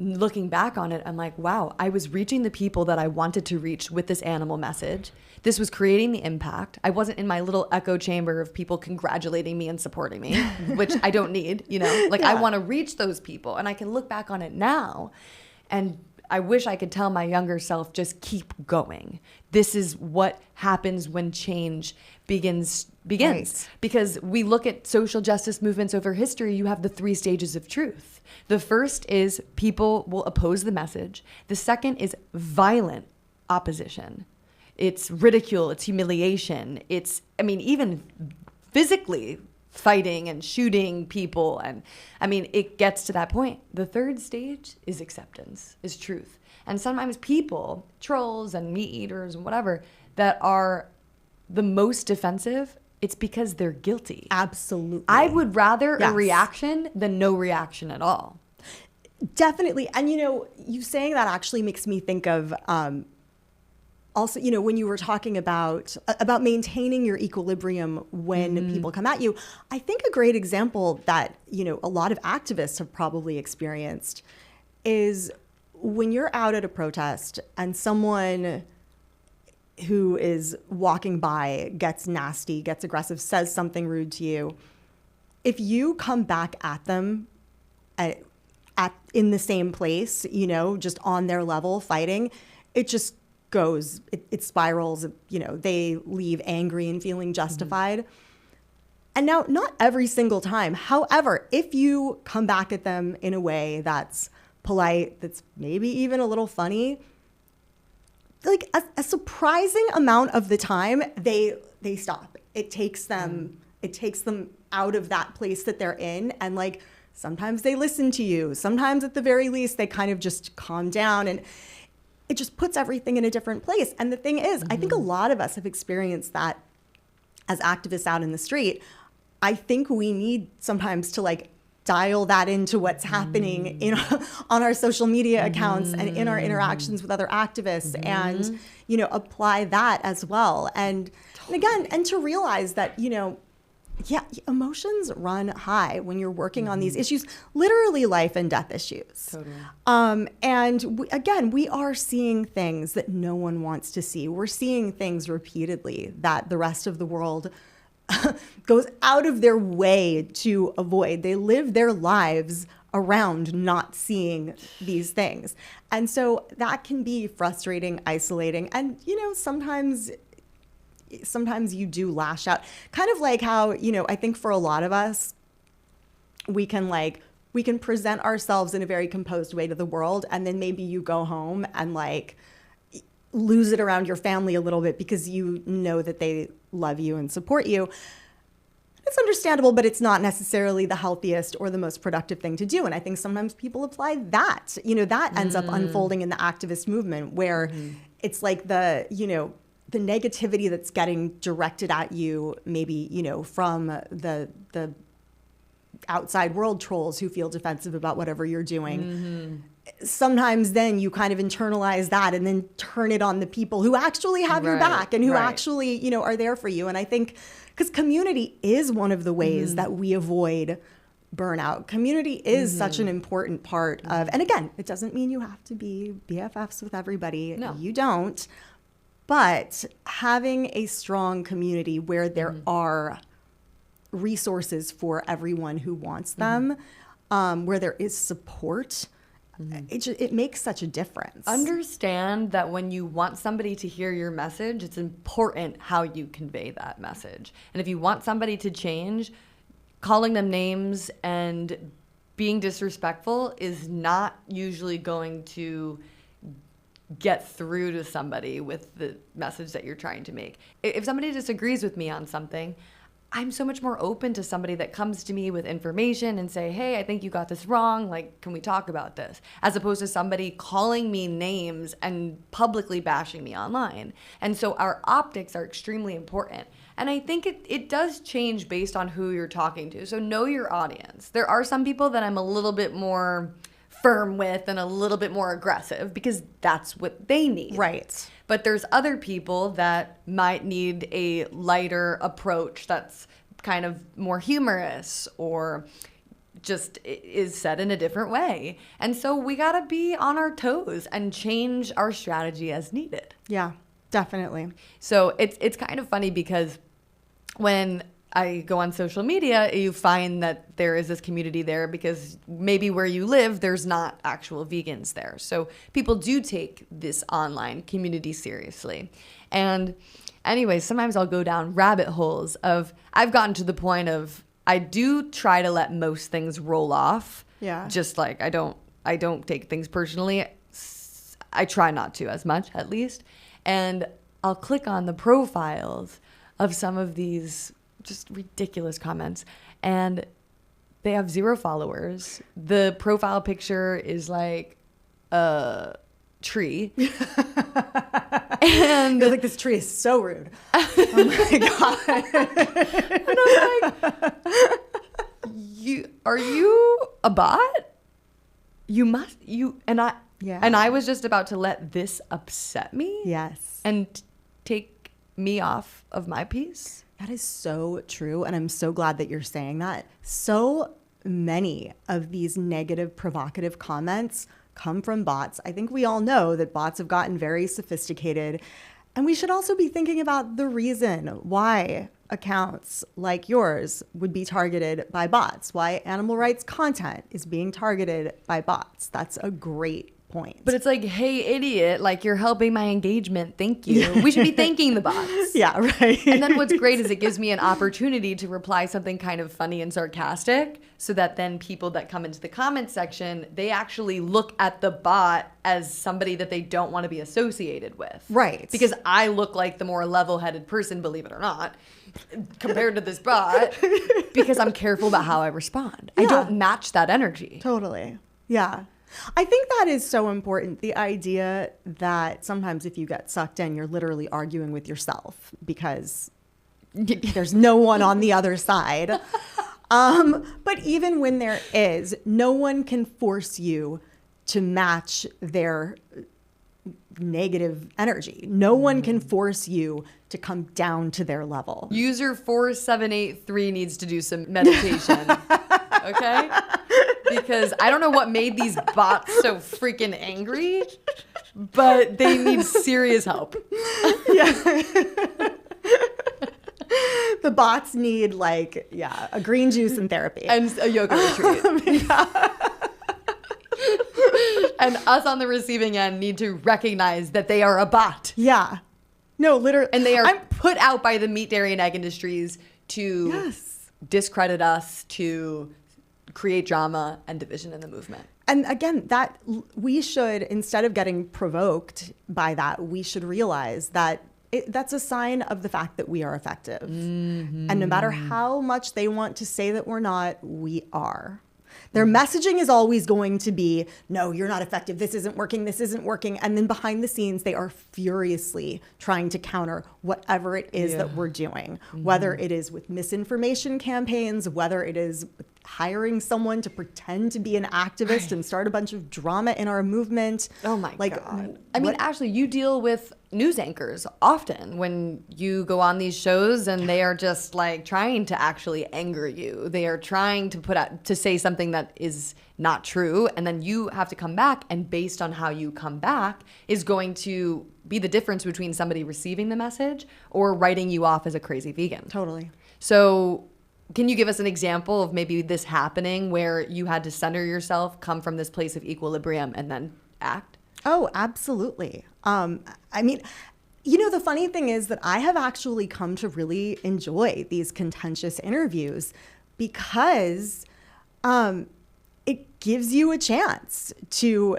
looking back on it, I'm like, wow, I was reaching the people that I wanted to reach with this animal message. This was creating the impact. I wasn't in my little echo chamber of people congratulating me and supporting me, which I don't need, I want to reach those people. And I can look back on it now and I wish I could tell my younger self, just keep going. This is what happens when change begins. Right. Because we look at social justice movements over history, you have the 3 stages of truth. The first is people will oppose the message. The second is violent opposition. It's ridicule, it's humiliation. It's, even physically fighting and shooting people. And it gets to that point. The third stage is acceptance, is truth. And sometimes people, trolls and meat eaters and whatever, that are the most defensive, it's because they're guilty. Absolutely. I would rather a reaction than no reaction at all. Definitely. And, you saying that actually makes me think of also, when you were talking about maintaining your equilibrium when people come at you. I think a great example that, a lot of activists have probably experienced is when you're out at a protest and someone who is walking by gets nasty, gets aggressive, says something rude to you, if you come back at them in the same place, you know, just on their level fighting, it just goes, it spirals, you know, they leave angry and feeling justified. And now, not every single time. However, if you come back at them in a way that's polite, that's maybe even a little funny, like a surprising amount of the time, they stop. It takes them out of that place that they're in, and like sometimes they listen to you. Sometimes, at the very least, they kind of just calm down, and it just puts everything in a different place. And the thing is, I think a lot of us have experienced that as activists out in the street. I think we need sometimes to like dial that into what's happening on our social media accounts and in our interactions with other activists, and, you know, apply that as well. And again, and to realize that, you know, yeah, emotions run high when you're working on these issues, literally life and death issues. Totally. And again, we are seeing things that no one wants to see. We're seeing things repeatedly that the rest of the world goes out of their way to avoid. They live their lives around not seeing these things. And so that can be frustrating, isolating, and, you know, sometimes you do lash out. Kind of like how, you know, I think for a lot of us, we can present ourselves in a very composed way to the world, and then maybe you go home and like lose it around your family a little bit because you know that they love you and support you. It's understandable, but it's not necessarily the healthiest or the most productive thing to do. And I think sometimes people apply that, you know, that ends up unfolding in the activist movement, where it's like the, you know, the negativity that's getting directed at you, maybe, you know, from the outside world trolls who feel defensive about whatever you're doing. Sometimes then you kind of internalize that and then turn it on the people who actually have your back and who actually, you know, are there for you. And I think because community is one of the ways that we avoid burnout. Community is such an important part of, and again, it doesn't mean you have to be BFFs with everybody. No. You don't. But having a strong community where there are resources for everyone who wants them, where there is support, it makes such a difference. Understand that when you want somebody to hear your message, it's important how you convey that message. And if you want somebody to change, calling them names and being disrespectful is not usually going to get through to somebody with the message that you're trying to make. If somebody disagrees with me on something, I'm so much more open to somebody that comes to me with information and say, hey, I think you got this wrong. Like, can we talk about this? As opposed to somebody calling me names and publicly bashing me online. And so our optics are extremely important. And I think it does change based on who you're talking to. So know your audience. There are some people that I'm a little bit more firm with and a little bit more aggressive because that's what they need. Right. But there's other people that might need a lighter approach that's kind of more humorous or just is said in a different way. And so we got to be on our toes and change our strategy as needed. Yeah, definitely. So it's kind of funny because when I go on social media, you find that there is this community there because maybe where you live, there's not actual vegans there. So people do take this online community seriously. And anyway, sometimes I'll go down rabbit holes of, I've gotten to the point of, I do try to let most things roll off. Yeah. Just like I don't take things personally. I try not to as much, at least. And I'll click on the profiles of some of these just ridiculous comments, and they have 0 followers. The profile picture is like a tree. And you're like, this tree is so rude. Oh my God. And I'm like, are you a bot? And I was just about to let this upset me. Yes. And take me off of my piece. That is so true. And I'm so glad that you're saying that. So many of these negative, provocative comments come from bots. I think we all know that bots have gotten very sophisticated. And we should also be thinking about the reason why accounts like yours would be targeted by bots, why animal rights content is being targeted by bots. That's a great point. But it's like, hey, idiot, like you're helping my engagement. Thank you. We should be thanking the bots. Yeah, right. And then what's great is it gives me an opportunity to reply something kind of funny and sarcastic so that then people that come into the comment section, they actually look at the bot as somebody that they don't want to be associated with. Right. Because I look like the more level-headed person, believe it or not, compared to this bot, because I'm careful about how I respond. Yeah. I don't match that energy. Totally. Yeah. I think that is so important. The idea that sometimes if you get sucked in, you're literally arguing with yourself because there's no one on the other side. But even when there is, no one can force you to match their negative energy. No one can force you to come down to their level. User 4783 needs to do some meditation. Okay? Because I don't know what made these bots so freaking angry, but they need serious help. Yeah. The bots need a green juice and therapy. And a yoga retreat. And us on the receiving end need to recognize that they are a bot. Yeah. No, literally. And they are put out by the meat, dairy, and egg industries to discredit us, to create drama and division in the movement. And again, that we should, instead of getting provoked by that, we should realize that that's a sign of the fact that we are effective. Mm-hmm. And no matter how much they want to say that we're not, we are. Their messaging is always going to be, no, you're not effective. This isn't working. This isn't working. And then behind the scenes, they are furiously trying to counter whatever it is that we're doing, whether it is with misinformation campaigns, whether it is hiring someone to pretend to be an activist and start a bunch of drama in our movement. Oh my God. I mean, Ashley, you deal with news anchors often when you go on these shows and they are just like trying to actually anger you. They are trying to say something that is not true. And then you have to come back, and based on how you come back is going to be the difference between somebody receiving the message or writing you off as a crazy vegan. Totally. So can you give us an example of maybe this happening where you had to center yourself, come from this place of equilibrium, and then act? Oh, absolutely. I mean, the funny thing is that I have actually come to really enjoy these contentious interviews because it gives you a chance to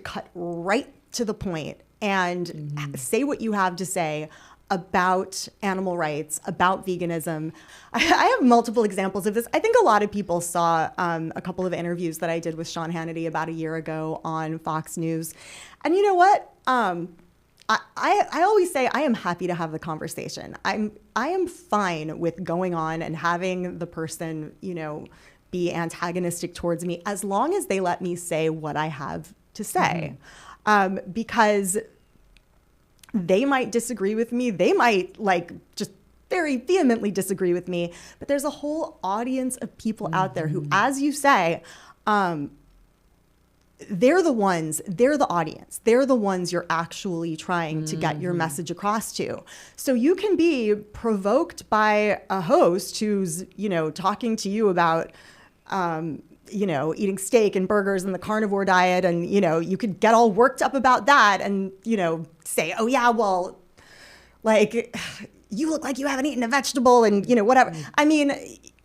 cut right to the point and say what you have to say about animal rights, about veganism. I have multiple examples of this. I think a lot of people saw a couple of interviews that I did with Sean Hannity about a year ago on Fox News. And you know what? I always say I am happy to have the conversation. I am fine with going on and having the person, be antagonistic towards me as long as they let me say what I have to say. Because they might disagree with me. They might just very vehemently disagree with me. But there's a whole audience of people out there who, as you say, they're the audience. They're the ones you're actually trying to get your message across to. So you can be provoked by a host who's, talking to you about, eating steak and burgers and the carnivore diet. And, you could get all worked up about that and, say, oh yeah, well, you look like you haven't eaten a vegetable and, whatever. I mean,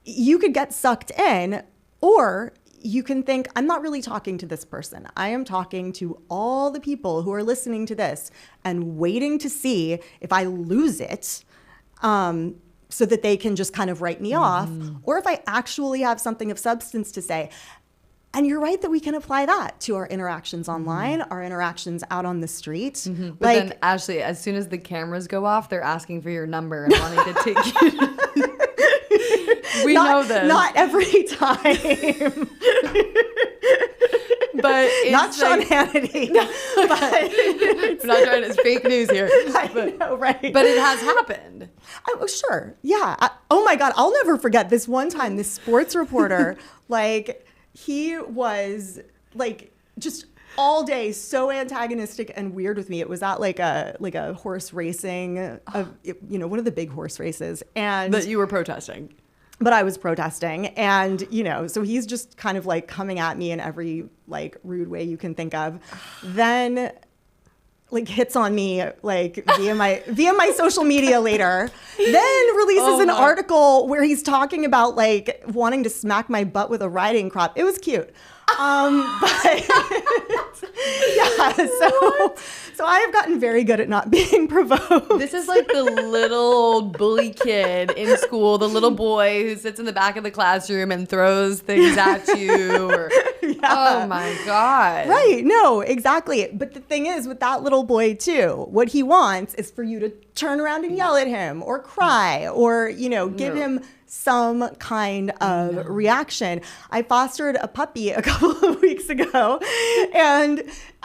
you could get sucked in, or you can think, I'm not really talking to this person. I am talking to all the people who are listening to this and waiting to see if I lose it, so that they can just kind of write me off, or if I actually have something of substance to say. And you're right that we can apply that to our interactions online, our interactions out on the street. But then, Ashley, as soon as the cameras go off, they're asking for your number and wanting to take you. We know this. Not every time. But it's not Sean Hannity. I'm not trying to, it's fake news here. I know, right? But it has happened. Oh, sure. Yeah. Oh my God. I'll never forget this one time, this sports reporter, he was just all day, so antagonistic and weird with me. It was at like a horse racing, one of the big horse races. And that you were protesting. But I was protesting, and so he's just kind of like coming at me in every like rude way you can think of. Then like hits on me like via my social media later. Then releases an article where he's talking about like wanting to smack my butt with a riding crop. It was cute. But yeah, so I have gotten very good at not being provoked. This is like the little bully kid in school, the little boy who sits in the back of the classroom and throws things at you. Oh my God. Right. No, exactly. But the thing is with that little boy too, what he wants is for you to turn around and yell at him or cry or, give him some kind of reaction. I fostered a puppy a couple of weeks ago, and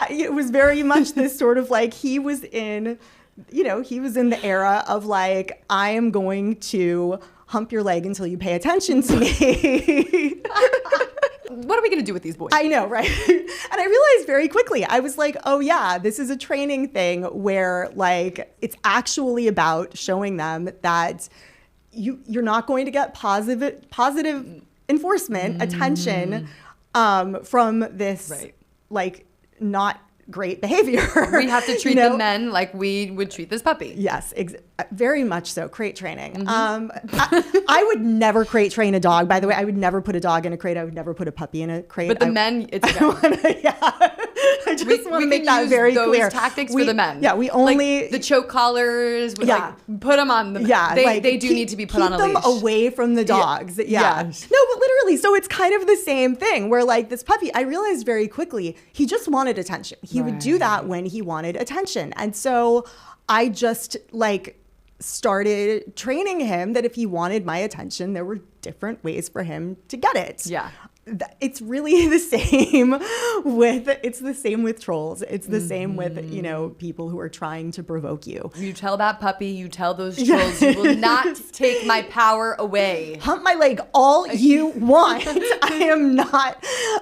it was very much this sort of like he was in the era of like, I am going to hump your leg until you pay attention to me. What are we going to do with these boys? I know, right? And I realized very quickly, I was like, oh yeah, this is a training thing where like it's actually about showing them that you're not going to get positive enforcement, attention from this like not great behavior. We have to treat the men like we would treat this puppy. Yes, very much so. Crate training. I would never crate train a dog. By the way, I would never put a dog in a crate. I would never put a puppy in a crate. But the men, it's okay. I just want to make that very clear. Tactics for the men. Yeah, we only like the choke collars. Put them on. They do need to be put on a leash. Keep them away from the dogs. Yeah. No, but literally, so it's kind of the same thing. Where like this puppy, I realized very quickly, he just wanted attention. He would do that when he wanted attention, and so I just like started training him that if he wanted my attention, there were different ways for him to get it. Yeah. It's really the same with trolls. It's the same with, people who are trying to provoke you. You tell that puppy, you tell those trolls, you will not take my power away. Hump my leg all you want. I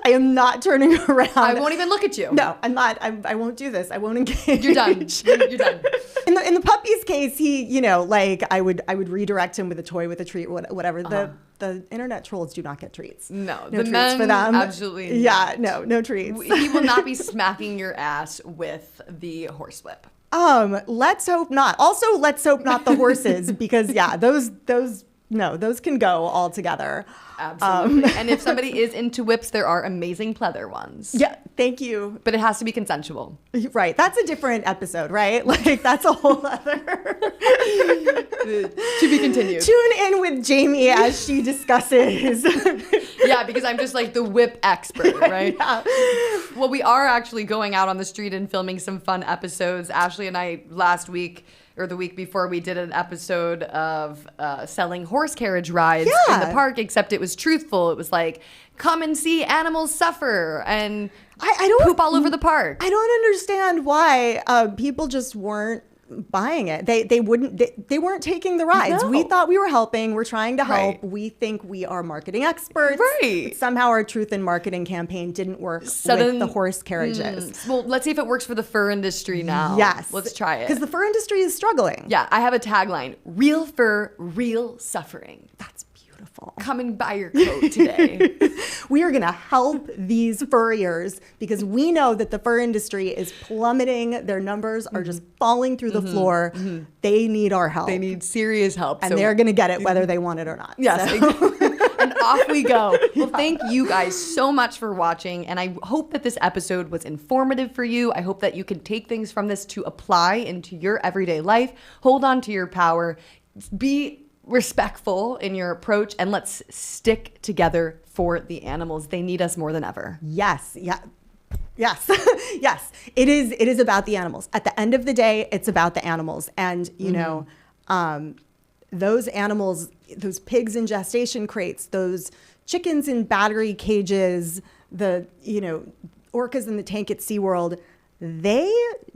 am not turning around. I won't even look at you. No, I'm not. I won't do this. I won't engage. You're done. You're done. In the puppy's case, he, I would redirect him with a toy, with a treat, whatever. The internet trolls do not get treats. No treats for them. Absolutely. Yeah, no treats. He will not be smacking your ass with the horsewhip. Let's hope not. Also, let's hope not the horses, because those can go all together. Absolutely. And if somebody is into whips, there are amazing pleather ones. Yeah, thank you. But it has to be consensual. Right. That's a different episode, right? Like, that's a whole other... To be continued. Tune in with Jamie as she discusses. Yeah, because I'm just like the whip expert, right? Yeah. Well, we are actually going out on the street and filming some fun episodes. Ashley and I last week, or the week before, we did an episode of selling horse carriage rides in the park, except it was truthful. It was like, come and see animals suffer and I don't poop all over the park. I don't understand why people just weren't buying it. They weren't taking the rides. No. We thought we were helping. We're trying to help. Right. We think we are marketing experts. Right. But somehow our truth in marketing campaign didn't work with the horse carriages. Well, let's see if it works for the fur industry now. Yes. Let's try it. Because the fur industry is struggling. Yeah, I have a tagline: real fur, real suffering. That's beautiful. Come and buy your coat today. We are going to help these furriers because we know that the fur industry is plummeting. Their numbers are just falling through the floor. They need our help. They need serious help. And they're going to get it whether they want it or not. Yes. So. And off we go. Well, thank you guys so much for watching. And I hope that this episode was informative for you. I hope that you can take things from this to apply into your everyday life. Hold on to your power. Be respectful in your approach, and let's stick together for the animals. They need us more than ever. Yes. Yeah. Yes. Yes. It is about the animals. At the end of the day, it's about the animals. And, those animals, those pigs in gestation crates, those chickens in battery cages, the, orcas in the tank at SeaWorld, they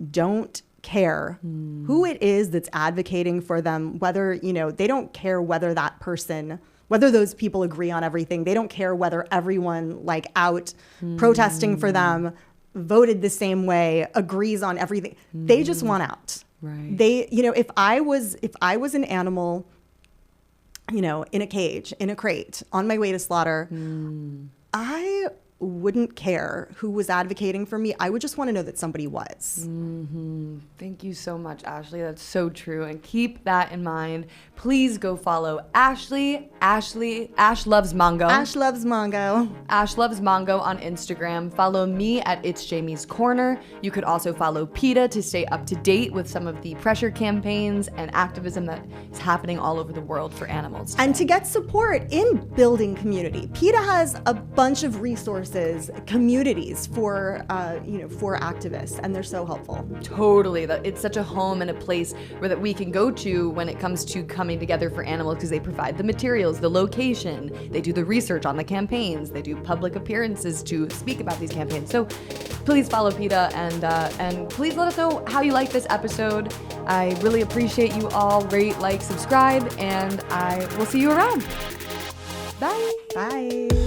don't care who it is that's advocating for them, whether, they don't care whether that person, whether those people agree on everything. They don't care whether everyone out protesting for them voted the same way, agrees on everything. They just want out. Right. They, if I was an animal, in a cage, in a crate, on my way to slaughter, I wouldn't care who was advocating for me. I would just want to know that somebody was. Thank you so much, Ashley. That's so true. And keep that in mind. Please go follow Ashley. Ash Loves Mongo. Ash Loves Mongo. Ash Loves Mongo on Instagram. Follow me at It's Jamie's Corner. You could also follow PETA to stay up to date with some of the pressure campaigns and activism that is happening all over the world for animals today. And to get support in building community, PETA has a bunch of resources, communities for activists, and they're so helpful. Totally. It's such a home and a place where that we can go to when it comes to coming together for animals, because they provide the materials, the location, they do the research on the campaigns, they do public appearances to speak about these campaigns. So please follow PETA and please let us know how you like this episode. I really appreciate you all. Rate, like, subscribe, and I will see you around. Bye. Bye.